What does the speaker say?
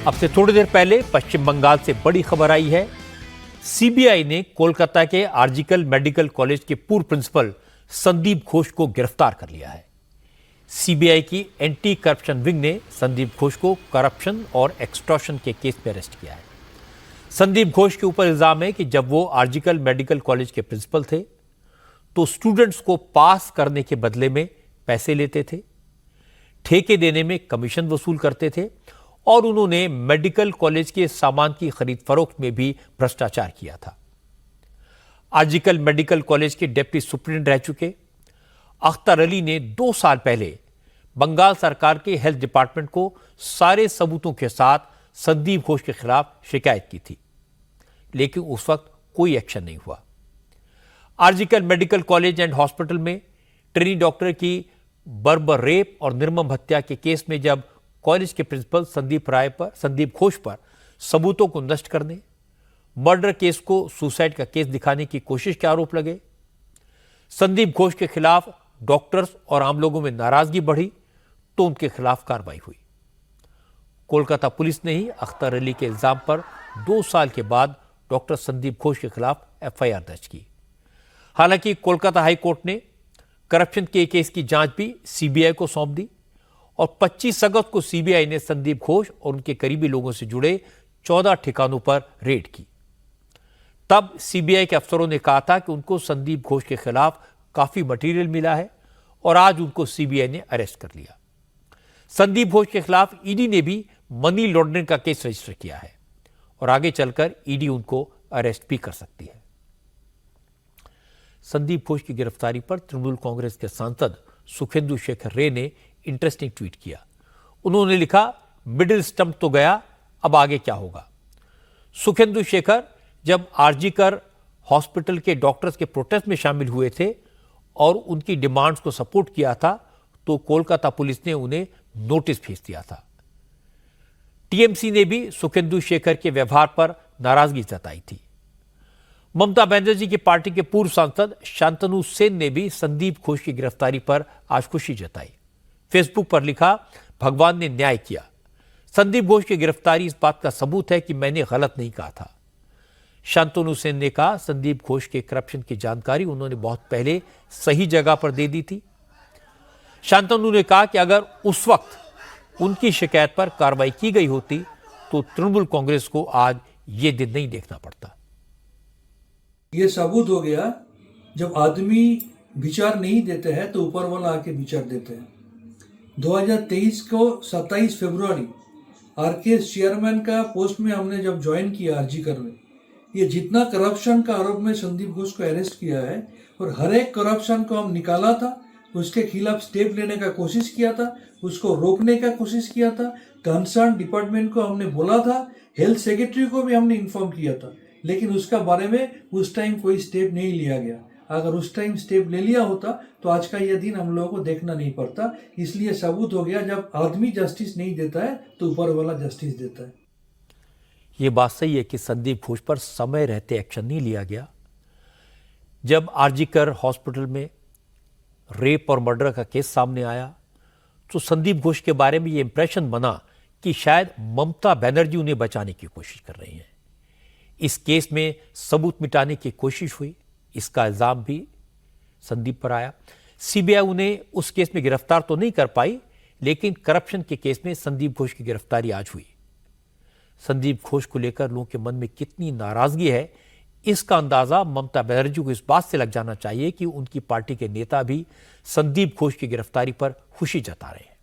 अब से थोड़ी देर पहले पश्चिम बंगाल से बड़ी खबर आई है। सीबीआई ने कोलकाता के आरजीकर मेडिकल कॉलेज के पूर्व प्रिंसिपल संदीप घोष को गिरफ्तार कर लिया है। सीबीआई की एंटी करप्शन विंग ने संदीप घोष को करप्शन और एक्सटॉर्शन के केस में अरेस्ट किया है। संदीप घोष के ऊपर इल्जाम है कि जब वो आरजीकर मेडिकल कॉलेज के प्रिंसिपल थे तो स्टूडेंट्स को पास करने के बदले में पैसे लेते थे, ठेके देने में कमीशन वसूल करते थे और उन्होंने मेडिकल कॉलेज के सामान की खरीद फरोख्त में भी भ्रष्टाचार किया था। आरजीकर मेडिकल कॉलेज के डिप्टी सुप्रिंटेंडेंट रह चुके अख्तर अली ने 2 साल पहले बंगाल सरकार के हेल्थ डिपार्टमेंट को सारे सबूतों के साथ संदीप घोष के खिलाफ शिकायत की थी, लेकिन उस वक्त कोई एक्शन नहीं हुआ। RG Kar medical college and hospital में ट्रेनी डॉक्टर की बर्बर रेप और निर्मम हत्या के केस में जब कॉलेज के प्रिंसिपल संदीप घोष पर सबूतों को नष्ट करने, मर्डर केस को सुसाइड का केस दिखाने की कोशिश के आरोप लगे, संदीप घोष के खिलाफ डॉक्टर्स और आम लोगों में नाराजगी बढ़ी तो उनके खिलाफ कार्रवाई हुई। कोलकाता पुलिस ने ही अख्तर अली के इल्जाम पर 2 साल के बाद डॉक्टर संदीप घोष के खिलाफ एफआईआर दर्ज की। हालांकि कोलकाता हाई कोर्ट ने करप्शन के केस की जांच भी सीबीआई को सौंप दी और 25 अगस्त को सीबीआई ने संदीप घोष और उनके करीबी लोगों से जुड़े 14 ठिकानों पर रेड की। तब सीबीआई के अफसरों ने कहा था कि उनको संदीप घोष के खिलाफ काफी मटेरियल मिला है और आज उनको सीबीआई ने अरेस्ट कर लिया। संदीप घोष के खिलाफ ईडी ने भी मनी लॉन्ड्रिंग का केस रजिस्टर किया है और आगे चलकर ईडी उनको अरेस्ट भी कर सकती है। संदीप घोष की गिरफ्तारी पर तृणमूल कांग्रेस के सांसद सुखेंदु शेखर रे ने इंटरेस्टिंग ट्वीट किया। उन्होंने लिखा, मिडिल स्टंप तो गया, अब आगे क्या होगा। सुखेंदु शेखर जब आरजीकर हॉस्पिटल के डॉक्टर्स के प्रोटेस्ट में शामिल हुए थे और उनकी डिमांड्स को सपोर्ट किया था तो कोलकाता पुलिस ने उन्हें नोटिस भेज दिया था। टीएमसी ने भी सुखेंदु शेखर के व्यवहार पर नाराजगी जताई थी। ममता बनर्जी की पार्टी के पूर्व सांसद शांतनु सेन ने भी संदीप घोष की गिरफ्तारी पर आज खुशी जताई। फेसबुक पर लिखा, भगवान ने न्याय किया। संदीप घोष की गिरफ्तारी इस बात का सबूत है कि मैंने गलत नहीं कहा था। शांतनु सेन ने कहा, संदीप घोष के करप्शन की जानकारी उन्होंने बहुत पहले सही जगह पर दे दी थी। शांतनु ने कहा कि अगर उस वक्त उनकी शिकायत पर कार्रवाई की गई होती तो तृणमूल कांग्रेस को आज ये दिन नहीं देखना पड़ता। ये सबूत हो गया, जब आदमी विचार नहीं देते हैं तो ऊपर वाला आके विचार देते हैं। 2023 को 27 फरवरी आरकेएस चेयरमैन का पोस्ट में हमने जब ज्वाइन किया आरजीकर में, ये जितना करप्शन का आरोप में संदीप घोष को अरेस्ट किया है और हर एक करप्शन को हम निकाला था, उसके खिलाफ स्टेप लेने का कोशिश किया था, उसको रोकने का कोशिश किया था। कंसर्न डिपार्टमेंट को हमने बोला था, हेल्थ सेक्रेटरी को भी हमने इन्फॉर्म किया था, लेकिन उसका बारे में उस टाइम कोई स्टेप नहीं लिया गया। अगर उस टाइम स्टेप ले लिया होता तो आज का यह दिन हम लोगों को देखना नहीं पड़ता। इसलिए सबूत हो गया, जब आदमी जस्टिस नहीं देता है तो ऊपर वाला जस्टिस देता है। यह बात सही है कि संदीप घोष पर समय रहते एक्शन नहीं लिया गया। जब आरजीकर हॉस्पिटल में रेप और मर्डर का केस सामने आया तो संदीप घोष के बारे में यह इंप्रेशन बना कि शायद ममता बनर्जी उन्हें बचाने की कोशिश कर रही हैं। इस केस में सबूत मिटाने की कोशिश हुई, इसका इल्जाम भी संदीप पर आया। सीबीआई उन्हें उस केस में गिरफ्तार तो नहीं कर पाई, लेकिन करप्शन के केस में संदीप घोष की गिरफ्तारी आज हुई। संदीप घोष को लेकर लोगों के मन में कितनी नाराजगी है, इसका अंदाजा ममता बनर्जी को इस बात से लग जाना चाहिए कि उनकी पार्टी के नेता भी संदीप घोष की गिरफ्तारी पर खुशी जता रहे हैं।